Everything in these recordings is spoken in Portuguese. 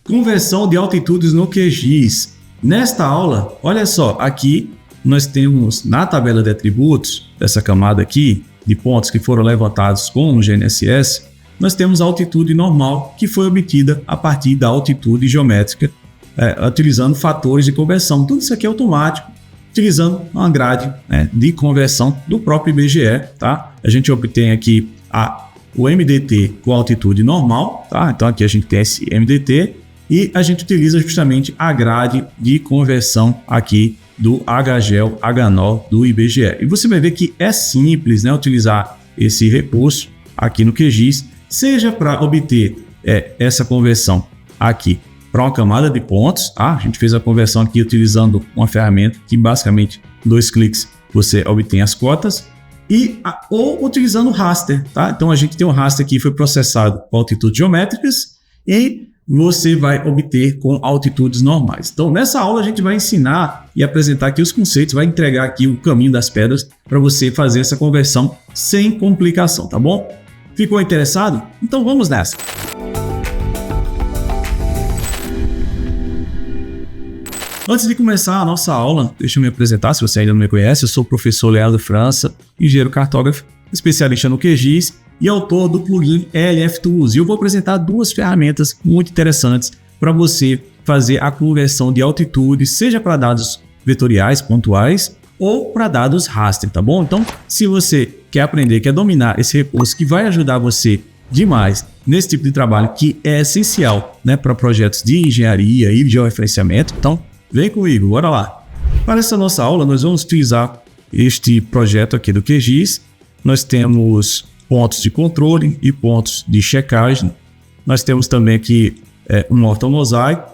Conversão de altitudes no QGIS. Nesta aula, olha só, aqui nós temos na tabela de atributos dessa camada aqui, de pontos que foram levantados com o GNSS, nós temos a altitude normal que foi obtida a partir da altitude geométrica, utilizando fatores de conversão. Tudo isso aqui é automático, utilizando uma grade de conversão do próprio IBGE. Tá? A gente obtém aqui o MDT com altitude normal, tá? Então aqui a gente tem esse MDT e a gente utiliza justamente a grade de conversão aqui do HGEL, HNO do IBGE. E você vai ver que é simples, né, utilizar esse recurso aqui no QGIS, seja para obter essa conversão aqui para uma camada de pontos. A gente fez a conversão aqui utilizando uma ferramenta que basicamente 2 cliques você obtém as cotas, ou utilizando o raster. Tá? Então a gente tem um raster que foi processado com altitudes geométricas e você vai obter com altitudes normais. Então nessa aula a gente vai ensinar e apresentar aqui os conceitos, vai entregar aqui o caminho das pedras para você fazer essa conversão sem complicação, tá bom? Ficou interessado? Então vamos nessa! Antes de começar a nossa aula, deixa eu me apresentar, se você ainda não me conhece, eu sou o professor Leandro França, engenheiro cartógrafo, especialista no QGIS e autor do plugin ELF Tools. E eu vou apresentar 2 ferramentas muito interessantes para você fazer a conversão de altitude, seja para dados vetoriais, pontuais, ou para dados raster, tá bom? Então, se você quer aprender, quer dominar esse recurso que vai ajudar você demais nesse tipo de trabalho, que é essencial, né, para projetos de engenharia e de georreferenciamento, então vem comigo, bora lá! Para essa nossa aula, nós vamos utilizar este projeto aqui do QGIS. Nós temos pontos de controle e pontos de checagem. Nós temos também aqui um ortomosaico,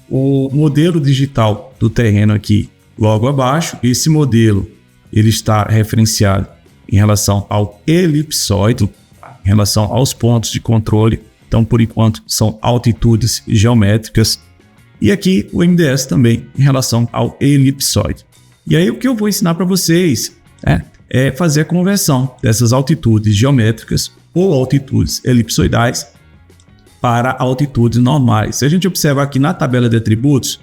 o modelo digital do terreno aqui logo abaixo. Esse modelo ele está referenciado em relação ao elipsoide, em relação aos pontos de controle. Então, por enquanto, são altitudes geométricas. E aqui o MDS também em relação ao elipsoide. E aí o que eu vou ensinar para vocês é fazer a conversão dessas altitudes geométricas ou altitudes elipsoidais para altitudes normais. Se a gente observar aqui na tabela de atributos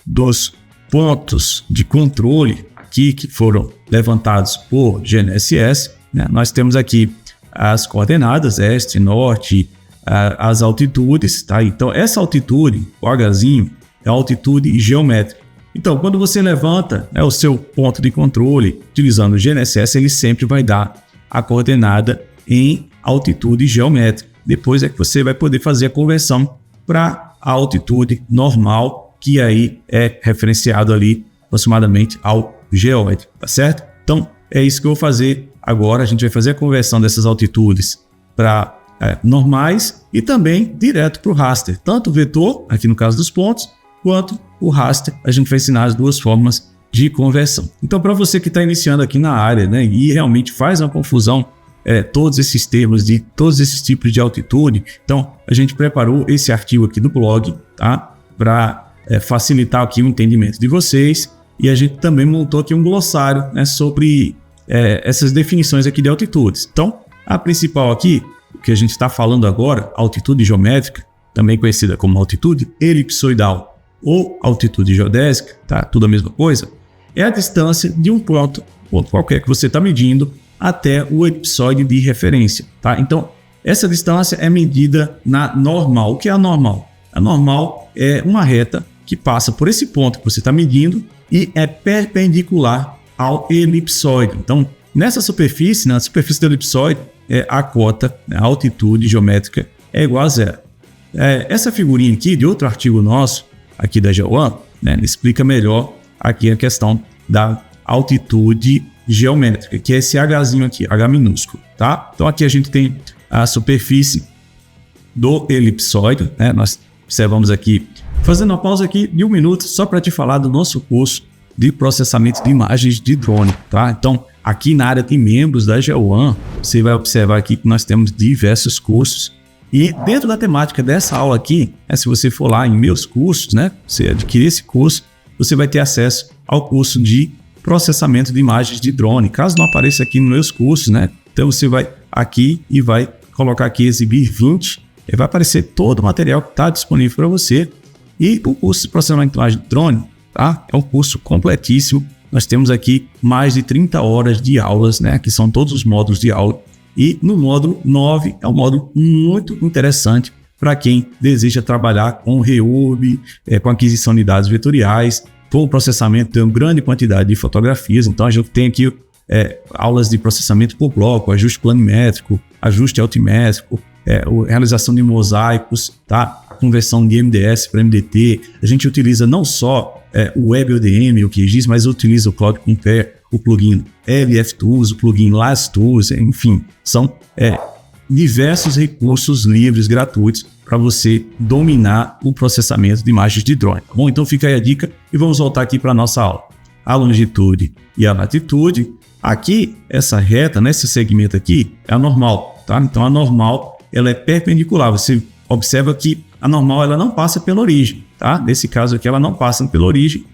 dos pontos de controle aqui que foram levantados por GNSS, né, nós temos aqui as coordenadas este, norte, as altitudes, tá? Então essa altitude, o Hzinho, é a altitude geométrica. Então quando você levanta o seu ponto de controle utilizando o GNSS, ele sempre vai dar a coordenada em altitude geométrica. Depois é que você vai poder fazer a conversão para a altitude normal, que aí é referenciado ali aproximadamente ao geóide, tá certo? Então é isso que eu vou fazer agora. A gente vai fazer a conversão dessas altitudes para normais e também direto para o raster, tanto o vetor, aqui no caso dos pontos, quanto o raster. A gente vai ensinar as 2 formas de conversão. Então, para você que está iniciando aqui na área, né, e realmente faz uma confusão, todos esses termos de todos esses tipos de altitude, então a gente preparou esse artigo aqui do blog, tá, para facilitar aqui o entendimento de vocês, e a gente também montou aqui um glossário, né, sobre essas definições aqui de altitudes. Então, a principal aqui, o que a gente está falando agora, altitude geométrica, também conhecida como altitude elipsoidal ou altitude geodésica, tá? Tudo a mesma coisa, é a distância de um ponto qualquer que você está medindo até o elipsoide de referência, tá? Então, essa distância é medida na normal. O que é a normal? A normal é uma reta que passa por esse ponto que você está medindo e é perpendicular ao elipsoide. Então, nessa superfície, na superfície do elipsoide, a cota, a altitude geométrica é igual a 0. Essa figurinha aqui de outro artigo nosso, aqui da GeoOne, né, explica melhor aqui a questão da altitude geométrica, que é esse Hzinho aqui, H minúsculo, tá? Então aqui a gente tem a superfície do elipsoide, né? Nós observamos aqui, fazendo uma pausa aqui de 1 minuto, só para te falar do nosso curso de processamento de imagens de drone, tá? Então, aqui na área de membros da GeoOne, você vai observar aqui que nós temos diversos cursos. E dentro da temática dessa aula aqui, se você for lá em meus cursos, né, você adquirir esse curso, você vai ter acesso ao curso de processamento de imagens de drone. Caso não apareça aqui nos meus cursos, né, então você vai aqui e vai colocar aqui exibir 20 vai aparecer todo o material que está disponível para você. E o curso de processamento de imagem de drone, tá? É um curso completíssimo. Nós temos aqui mais de 30 horas de aulas, né? Que são todos os módulos de aula. E no módulo 9 é um módulo muito interessante para quem deseja trabalhar com reurb, com aquisição de dados vetoriais, com o processamento de uma grande quantidade de fotografias. Então a gente tem aqui aulas de processamento por bloco, ajuste planimétrico, ajuste altimétrico, realização de mosaicos, tá? A conversão de MDS para MDT. A gente utiliza não só o WebODM, o QGIS, mas utiliza o Cloud Compare, o plugin LF Tools, o plugin Las Tools, enfim, são diversos recursos livres, gratuitos, para você dominar o processamento de imagens de drone. Tá bom? Então fica aí a dica e vamos voltar aqui para a nossa aula. A longitude e a latitude, aqui essa reta, nesse segmento aqui, é a normal, tá? Então a normal, ela é perpendicular. Você observa que a normal ela não passa pela origem, tá? Nesse caso aqui ela não passa pela origem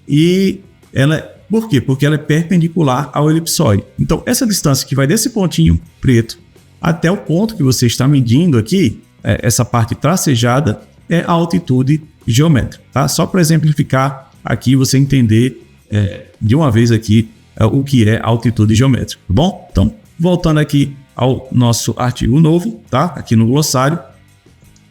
e ela por quê? Porque ela é perpendicular ao elipsoide. Então essa distância que vai desse pontinho preto até o ponto que você está medindo aqui, essa parte tracejada, é a altitude geométrica, tá? Só para exemplificar aqui, você entender de uma vez aqui o que é altitude geométrica, tá bom? Então, voltando aqui ao nosso artigo novo, tá? Aqui no glossário,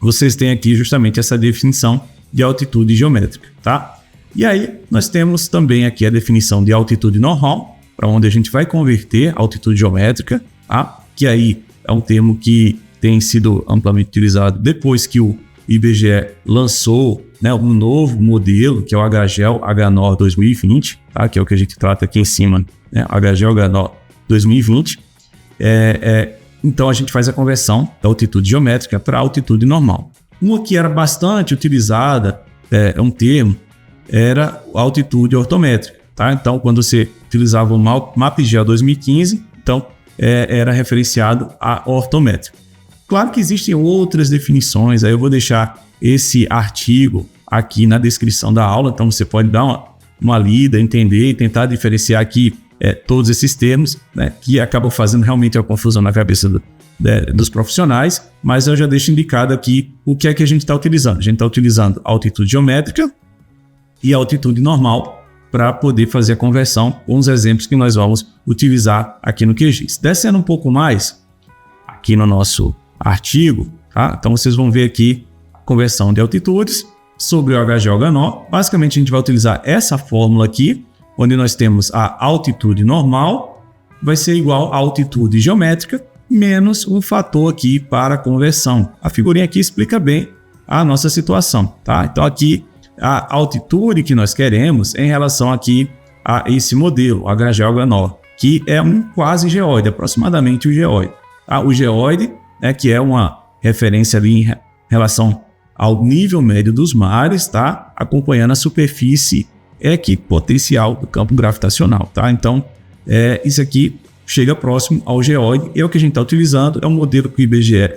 vocês têm aqui justamente essa definição de altitude geométrica, tá? E aí, nós temos também aqui a definição de altitude normal, para onde a gente vai converter a altitude geométrica, tá? Que aí é um termo que tem sido amplamente utilizado depois que o IBGE lançou, né, um novo modelo, que é o HGEL HNOR 2020, tá? Que é o que a gente trata aqui em cima, né? HGEL HNOR 2020. Então a gente faz a conversão da altitude geométrica para a altitude normal. Uma que era bastante utilizada, um termo, era a altitude ortométrica, tá? Então quando você utilizava o MapGeol 2015, então era referenciado a ortométrica. Claro que existem outras definições, aí eu vou deixar esse artigo aqui na descrição da aula, então você pode dar uma lida, entender e tentar diferenciar aqui todos esses termos, né, que acabam fazendo realmente a confusão na cabeça dos profissionais, mas eu já deixo indicado aqui o que é que a gente está utilizando. A gente está utilizando a altitude geométrica e a altitude normal para poder fazer a conversão com os exemplos que nós vamos utilizar aqui no QGIS. Descendo um pouco mais aqui no nosso artigo, tá? Então vocês vão ver aqui a conversão de altitudes sobre o HGEL HNOR. Basicamente a gente vai utilizar essa fórmula aqui, onde nós temos a altitude normal vai ser igual à altitude geométrica menos um fator aqui para a conversão. A figurinha aqui explica bem a nossa situação, tá? Então aqui a altitude que nós queremos em relação aqui a esse modelo, o HGEL HNOR, que é um quase geóide, aproximadamente o geóide. Tá? O geóide, que é uma referência ali em relação ao nível médio dos mares, tá? Acompanhando a superfície equipotencial do campo gravitacional, tá? Então, isso aqui chega próximo ao geóide, é o que a gente está utilizando, é um modelo que o IBGE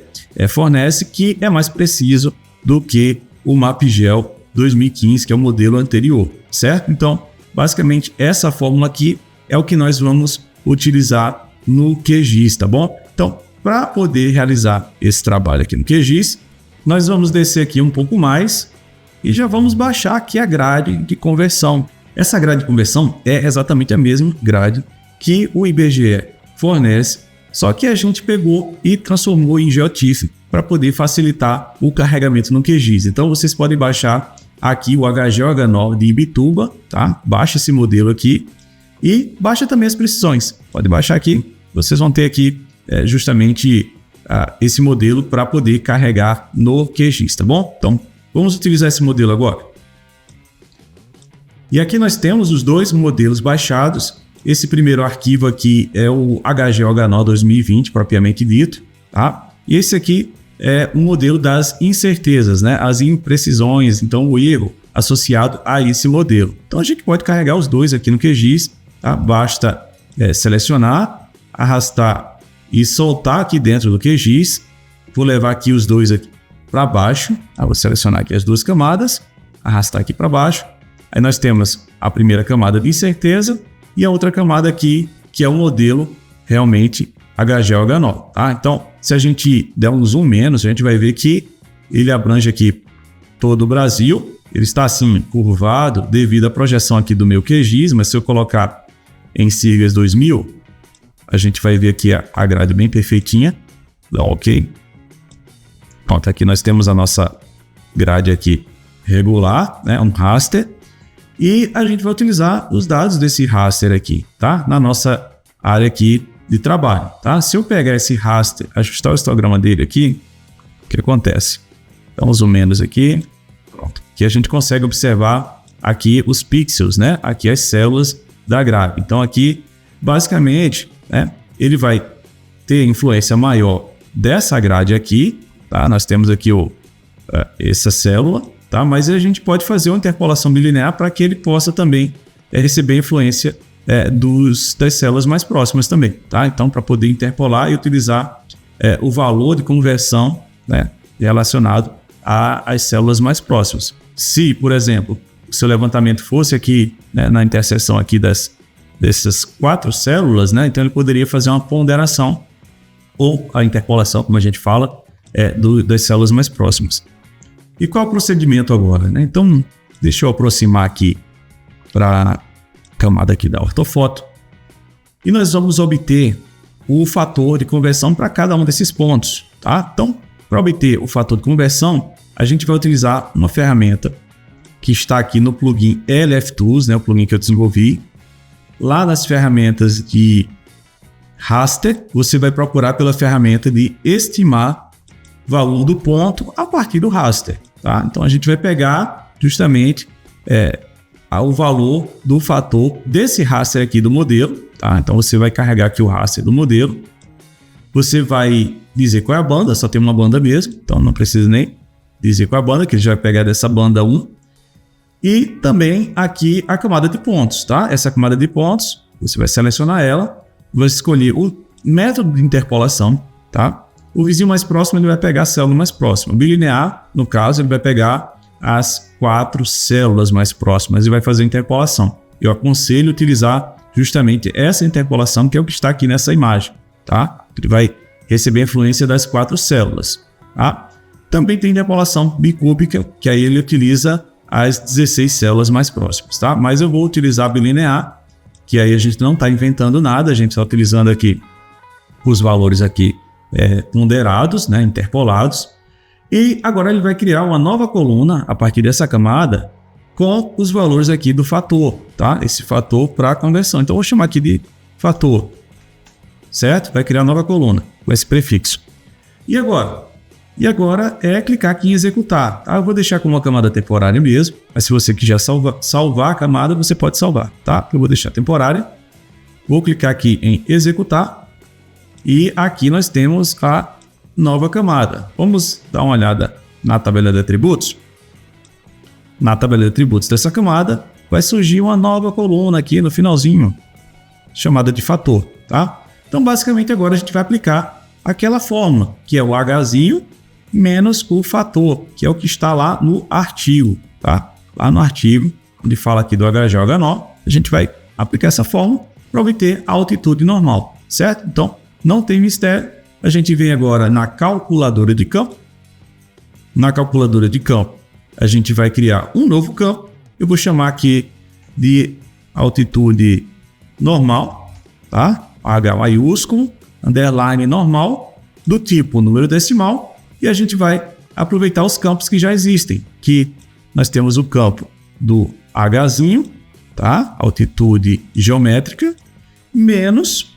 fornece, que é mais preciso do que o MapGeol 2015, que é o modelo anterior, certo? Então, basicamente, essa fórmula aqui é o que nós vamos utilizar no QGIS, tá bom? Então, para poder realizar esse trabalho aqui no QGIS, nós vamos descer aqui um pouco mais e já vamos baixar aqui a grade de conversão. Essa grade de conversão é exatamente a mesma grade que o IBGE fornece, só que a gente pegou e transformou em GeoTIFF para poder facilitar o carregamento no QGIS. Então vocês podem baixar aqui o HGEL HNOR de Ibituba, tá? Baixa esse modelo aqui e baixa também as precisões. Pode baixar aqui, vocês vão ter aqui justamente esse modelo para poder carregar no QGIS, tá bom? Então vamos utilizar esse modelo agora. E aqui nós temos os dois modelos baixados. Esse primeiro arquivo aqui é o HGEL HNOR 2020, propriamente dito, tá? E esse aqui é um modelo das incertezas, né? As imprecisões, então o erro associado a esse modelo. Então a gente pode carregar os dois aqui no QGIS, tá? Basta selecionar, arrastar e soltar aqui dentro do QGIS. Vou levar aqui os dois aqui para baixo. Vou selecionar aqui as duas camadas, arrastar aqui para baixo. Aí nós temos a primeira camada de incerteza e a outra camada aqui, que é o modelo realmente HGOH9, tá? Então, se a gente der um zoom menos, a gente vai ver que ele abrange aqui todo o Brasil. Ele está assim, curvado, devido à projeção aqui do meu QGIS, mas se eu colocar em siglas 2000, a gente vai ver aqui a grade bem perfeitinha. Ok. Pronto, aqui nós temos a nossa grade aqui regular, né? Um raster. E a gente vai utilizar os dados desse raster aqui, tá? Na nossa área aqui de trabalho, tá? Se eu pegar esse raster, ajustar o histograma dele aqui, o que acontece? Então, mais ou menos aqui, pronto. Aqui a gente consegue observar aqui os pixels, né? Aqui as células da grade. Então, aqui, basicamente, né? Ele vai ter influência maior dessa grade aqui, tá? Nós temos aqui essa célula, tá? Mas a gente pode fazer uma interpolação bilinear para que ele possa também receber influência das células mais próximas também, tá? Então, para poder interpolar e utilizar o valor de conversão, né, relacionado às células mais próximas. Se, por exemplo, o seu levantamento fosse aqui, né, na interseção aqui dessas 4 células, né, então ele poderia fazer uma ponderação ou a interpolação, como a gente fala, das células mais próximas. E qual é o procedimento agora, né? Então, deixa eu aproximar aqui para a camada aqui da ortofoto. E nós vamos obter o fator de conversão para cada um desses pontos, tá? Então, para obter o fator de conversão, a gente vai utilizar uma ferramenta que está aqui no plugin LF Tools, né? O plugin que eu desenvolvi. Lá nas ferramentas de raster, você vai procurar pela ferramenta de estimar valor do ponto a partir do raster, tá? Então a gente vai pegar justamente o valor do fator desse raster aqui do modelo, tá? Então você vai carregar aqui o raster do modelo, você vai dizer qual é a banda, só tem uma banda mesmo, então não precisa nem dizer qual é a banda, que ele já vai pegar dessa banda 1. E também aqui a camada de pontos, tá? Essa camada de pontos, você vai selecionar ela, vai escolher o método de interpolação, tá? O vizinho mais próximo ele vai pegar a célula mais próxima. O bilinear, no caso, ele vai pegar as 4 células mais próximas e vai fazer a interpolação. Eu aconselho utilizar justamente essa interpolação, que é o que está aqui nessa imagem, tá? Ele vai receber a influência das 4 células, tá? Também tem interpolação bicúbica, que aí ele utiliza as 16 células mais próximas, tá? Mas eu vou utilizar a bilinear, que aí a gente não está inventando nada, a gente está utilizando aqui os valores aqui ponderados, né, interpolados. E agora ele vai criar uma nova coluna a partir dessa camada com os valores aqui do fator, tá? Esse fator para conversão. Então eu vou chamar aqui de fator, certo? Vai criar uma nova coluna com esse prefixo. E agora é clicar aqui em executar, tá? Eu vou deixar como uma camada temporária mesmo, mas se você quiser salvar a camada, você pode salvar, tá? Eu vou deixar temporária. Vou clicar aqui em executar e aqui nós temos a nova camada. Vamos dar uma olhada na tabela de atributos. Na tabela de atributos dessa camada vai surgir uma nova coluna aqui no finalzinho, chamada de fator, tá? Então basicamente agora a gente vai aplicar aquela fórmula, que é o Hzinho menos o fator, que é o que está lá no artigo, tá? Lá no artigo, onde fala aqui do HGOH9, a gente vai aplicar essa fórmula para obter a altitude normal, certo? Então, não tem mistério. A gente vem agora na calculadora de campo. Na calculadora de campo, a gente vai criar um novo campo. Eu vou chamar aqui de altitude normal, tá? H maiúsculo, underline normal, do tipo número decimal. E a gente vai aproveitar os campos que já existem, que nós temos o campo do Hzinho, tá? Altitude geométrica, menos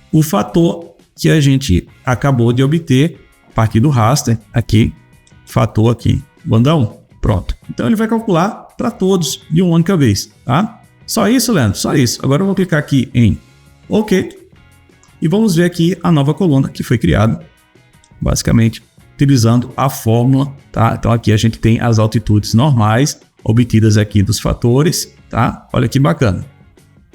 o fator que a gente acabou de obter a partir do raster, aqui, fator aqui, banda 1. Pronto. Então ele vai calcular para todos de uma única vez, tá? Só isso, Leandro? Só isso. Agora eu vou clicar aqui em OK e vamos ver aqui a nova coluna que foi criada, basicamente utilizando a fórmula, tá? Então aqui a gente tem as altitudes normais obtidas aqui dos fatores, tá? Olha que bacana.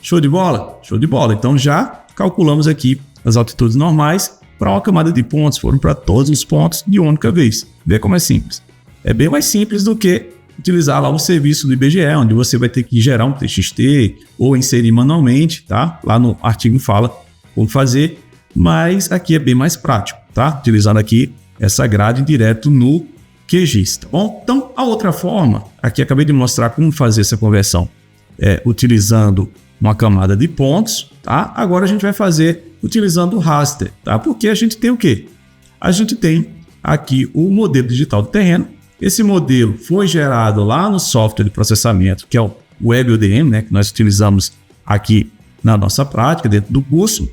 Show de bola? Show de bola. Então já calculamos aqui as altitudes normais para uma camada de pontos, foram para todos os pontos de uma única vez. Vê como é simples. É bem mais simples do que utilizar lá o serviço do IBGE, onde você vai ter que gerar um TXT ou inserir manualmente, tá? Lá no artigo fala como fazer. mas aqui é bem mais prático, tá? Utilizando aqui essa grade direto no QGIS, tá bom? Então, a outra forma, aqui acabei de mostrar como fazer essa conversão utilizando uma camada de pontos, tá? Agora a gente vai fazer utilizando o raster, tá? Porque a gente tem o quê? A gente tem aqui o modelo digital do terreno. Esse modelo foi gerado lá no software de processamento, que é o WebUDM, né? Que nós utilizamos aqui na nossa prática, dentro do curso.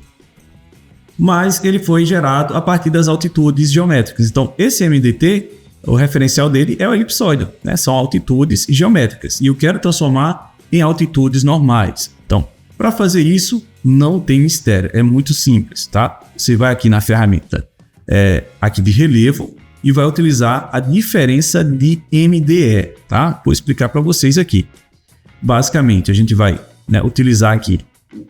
Mas ele foi gerado a partir das altitudes geométricas. Então, esse MDT, o referencial dele é o elipsoide, né? São altitudes geométricas. E eu quero transformar em altitudes normais. Então, para fazer isso, não tem mistério. É muito simples, tá? Você vai aqui na ferramenta aqui de relevo e vai utilizar a diferença de MDE, tá? Vou explicar para vocês aqui. Basicamente, a gente vai, né, utilizar aqui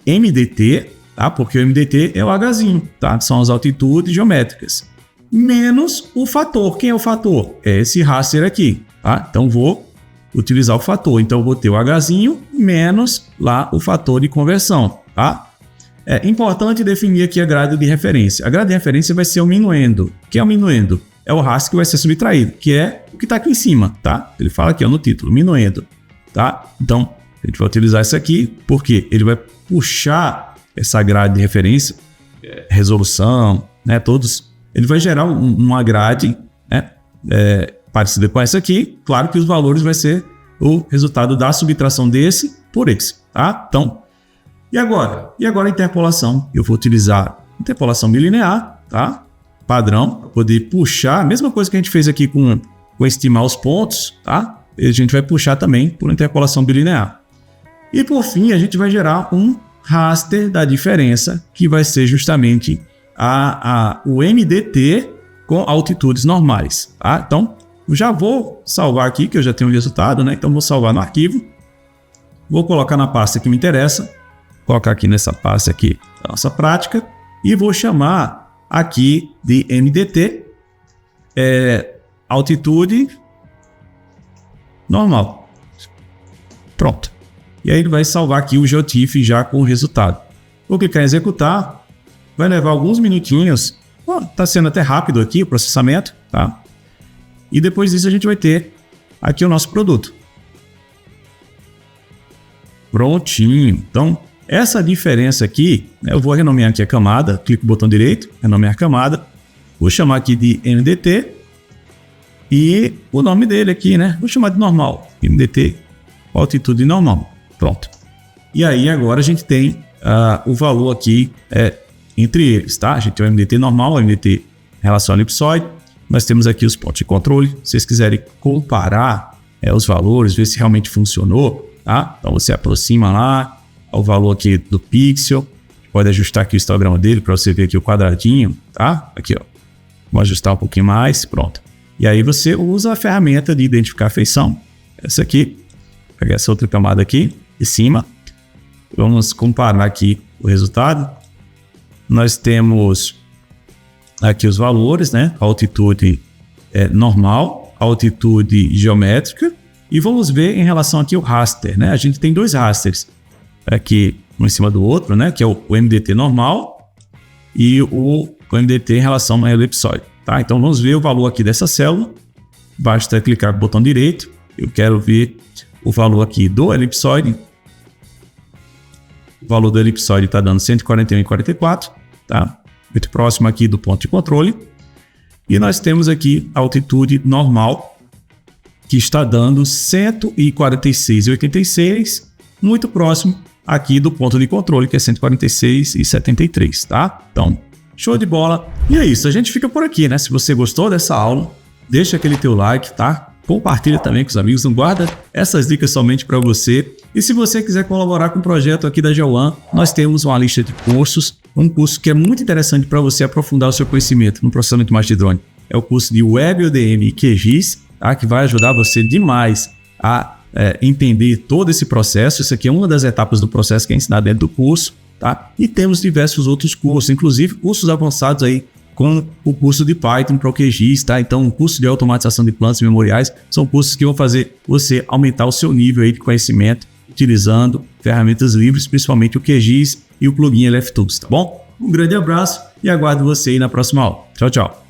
MDT, tá? Porque o MDT é o Hzinho, tá? São as altitudes geométricas. Menos o fator. Quem é o fator? É esse raster aqui, tá? Então, vou utilizar o fator. Então, eu vou ter o Hzinho menos lá o fator de conversão, tá? É importante definir aqui a grade de referência. A grade de referência vai ser o minuendo. O que é o minuendo? É o raster que vai ser subtraído, que é o que está aqui em cima, tá? Ele fala aqui, ó, no título, minuendo, tá? Então, a gente vai utilizar isso aqui porque ele vai puxar essa grade de referência, resolução, né? Todos. Ele vai gerar uma grade, né? Parecida com essa aqui. Claro que os valores vai ser o resultado da subtração desse por esse, tá? Então, e agora? E agora a interpolação. Eu vou utilizar interpolação bilinear, tá? Padrão, para poder puxar, a mesma coisa que a gente fez aqui com estimar os pontos, tá? A gente vai puxar também por interpolação bilinear. E por fim, a gente vai gerar um raster da diferença, que vai ser justamente o MDT com altitudes normais, tá? Então, eu já vou salvar aqui, que eu já tenho o resultado, né? Então, vou salvar no arquivo. Vou colocar na pasta que me interessa. Vou colocar aqui nessa pasta aqui da nossa prática. E vou chamar aqui de MDT, altitude normal. Pronto. E aí ele vai salvar aqui o GeoTIFF já com o resultado. Vou clicar em executar. Vai levar alguns minutinhos. Está sendo até rápido aqui o processamento, tá? E depois disso a gente vai ter aqui o nosso produto. Prontinho. Então, essa diferença aqui, eu vou renomear aqui a camada. Clico no botão direito, renomear camada. Vou chamar aqui de MDT. E o nome dele aqui, né? Vou chamar de normal. MDT, altitude normal. Pronto. E aí agora a gente tem o valor aqui entre eles, tá? A gente tem o MDT normal, o MDT em relação ao elipsoide. Nós temos aqui os pontos de controle. Se vocês quiserem comparar os valores, ver se realmente funcionou, tá? Então você aproxima lá ao valor aqui do pixel. Pode ajustar aqui o histograma dele para você ver aqui o quadradinho, tá? Aqui, ó. Vamos ajustar um pouquinho mais, pronto. E aí você usa a ferramenta de identificar a feição. Essa aqui. Vou pegar essa outra camada aqui de cima. Vamos comparar aqui o resultado. Nós temos aqui os valores, né? Altitude normal, altitude geométrica. E vamos ver em relação aqui ao raster, né? A gente tem dois rasters aqui um em cima do outro, né? Que é o MDT normal e o MDT em relação ao elipsoide, tá? Então vamos ver o valor aqui dessa célula. Basta clicar no botão direito. Eu quero ver o valor aqui do elipsoide. O valor do elipsoide está dando 141,44, tá? Muito próximo aqui do ponto de controle. E nós temos aqui a altitude normal, que está dando 146,86, muito próximo aqui do ponto de controle, que é 146,73, tá? Então, show de bola. E é isso, a gente fica por aqui, né? Se você gostou dessa aula, deixa aquele teu like, tá? Compartilha também com os amigos, não guarda essas dicas somente para você. E se você quiser colaborar com o projeto aqui da GeoOne, nós temos uma lista de cursos, um curso que é muito interessante para você aprofundar o seu conhecimento no processamento de imagem de drone. É o curso de WebUDM e QGIS, tá? Que vai ajudar você demais a entender todo esse processo. Isso aqui é uma das etapas do processo que é ensinado dentro do curso, tá? E temos diversos outros cursos, inclusive cursos avançados aí com o curso de Python para o QGIS, tá? Então, o curso de automatização de plantas memoriais são cursos que vão fazer você aumentar o seu nível aí de conhecimento utilizando ferramentas livres, principalmente o QGIS e o plugin LFTools, tá bom? Um grande abraço e aguardo você aí na próxima aula. Tchau, tchau.